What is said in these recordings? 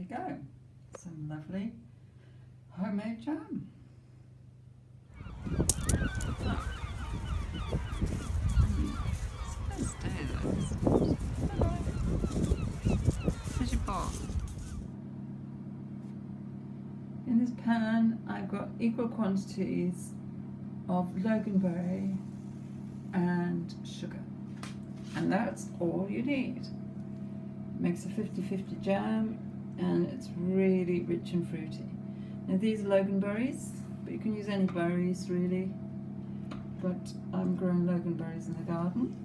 go. Some lovely homemade jam. It's going to stay though. Here's your bowl. In this pan I've got equal quantities of Loganberry and sugar, and that's all you need. It makes a 50-50 jam, and it's really rich and fruity. Now these are Loganberries, but you can use any berries really, but I'm growing Loganberries in the garden.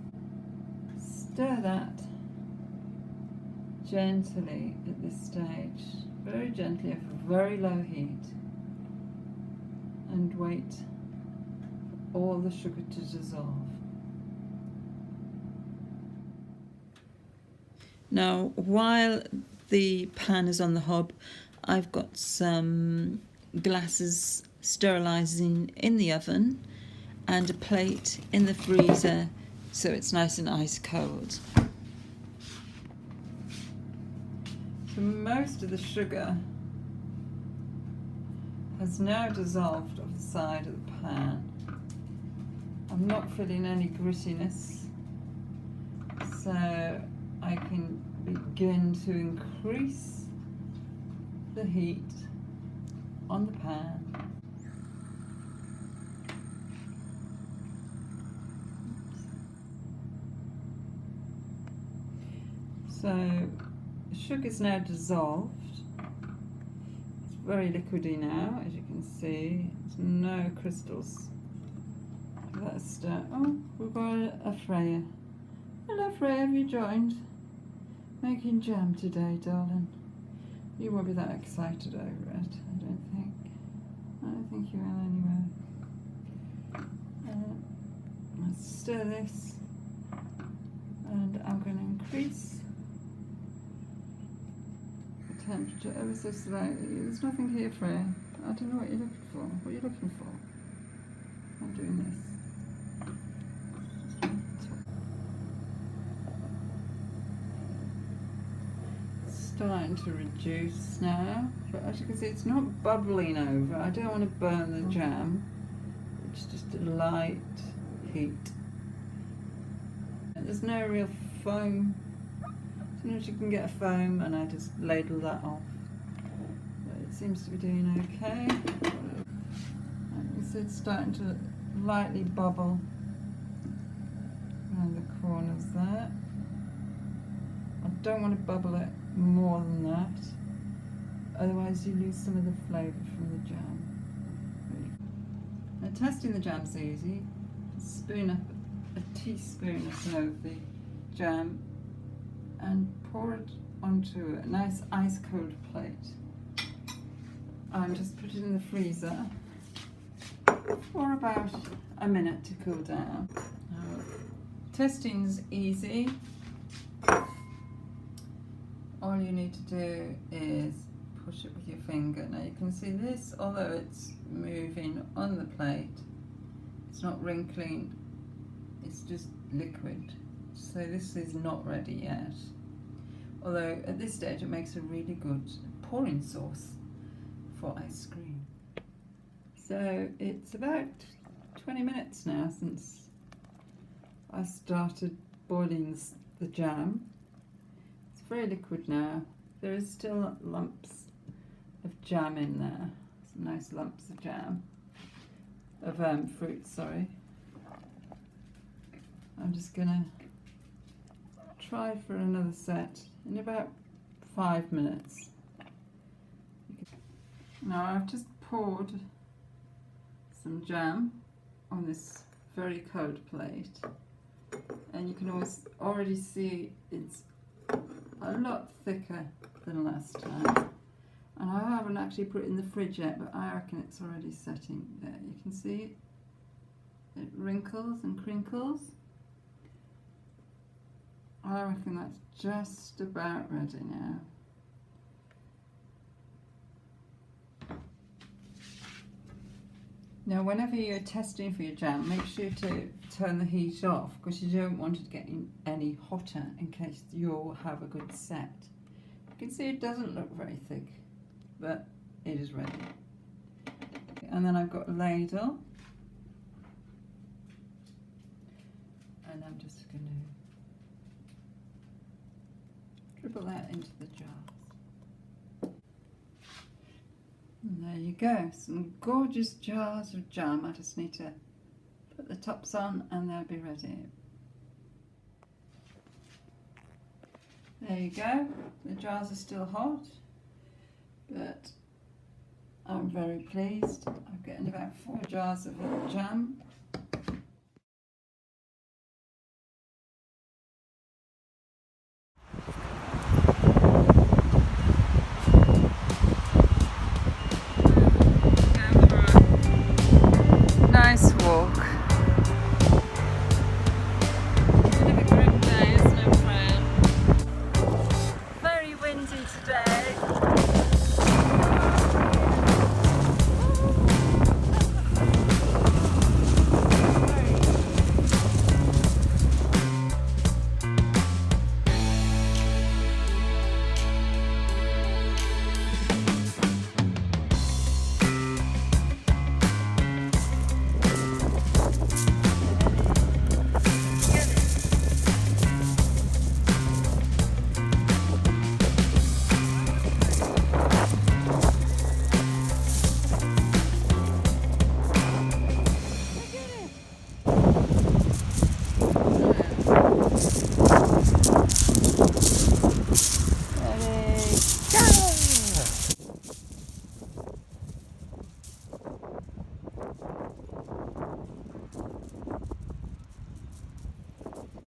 Stir that gently at this stage, very gently over very low heat, and wait for all the sugar to dissolve. Now, while the pan is on the hob, I've got some glasses sterilising in the oven and a plate in the freezer so it's nice and ice cold. So most of the sugar has now dissolved off the side of the pan. I'm not feeling any grittiness, so I can begin to increase the heat on the pan. So the sugar is now dissolved. It's very liquidy now, as you can see. There's no crystals. Let's start. Oh, we've got a Freyja. Hello Freyja, have you joined? Making jam today, darling. You won't be that excited over it, I don't think. I don't think you will anyway. Let's stir this, and I'm going to increase the temperature ever so slightly. There's nothing here, Freyja. I don't know what you're looking for. What are you looking for? I'm doing this. Starting to reduce now, but as you can see it's not bubbling over. I don't want to burn the jam. It's just a light heat. And there's no real foam. Sometimes you can get a foam, and I just ladle that off. But it seems to be doing okay. And you see it's starting to lightly bubble around the corners there. I don't want to bubble it more than that, otherwise you lose some of the flavour from the jam. Now testing the jam's easy. Spoon up a teaspoon or so of the jam and pour it onto a nice ice cold plate, and just put it in the freezer for about a minute to cool down. Testing's easy. All you need to do is push it with your finger. Now you can see this, although it's moving on the plate, it's not wrinkling, it's just liquid. So this is not ready yet. Although at this stage it makes a really good pouring sauce for ice cream. So it's about 20 minutes now since I started boiling the jam. Very liquid now. There is still lumps of jam in there. Some nice lumps of jam. Of fruit, sorry. I'm just gonna try for another set in about 5 minutes. Now I've just poured some jam on this very cold plate, and you can already see it's a lot thicker than last time, and I haven't actually put it in the fridge yet, but I reckon it's already setting there. You can see it wrinkles and crinkles. I reckon that's just about ready now. Now whenever you're testing for your jam, make sure to turn the heat off, because you don't want it getting any hotter in case you'll have a good set. can see it doesn't look very thick, but it is ready. And then I've got a ladle, and I'm just going to dribble that into the jars. And there you go, some gorgeous jars of jam. I just need to put the tops on and they'll be ready. There you go, the jars are still hot, but I'm very pleased. I'm getting about 4 jars of jam. Go for a nice walk. Bit of a grim day, isn't it, Fran? Very windy today.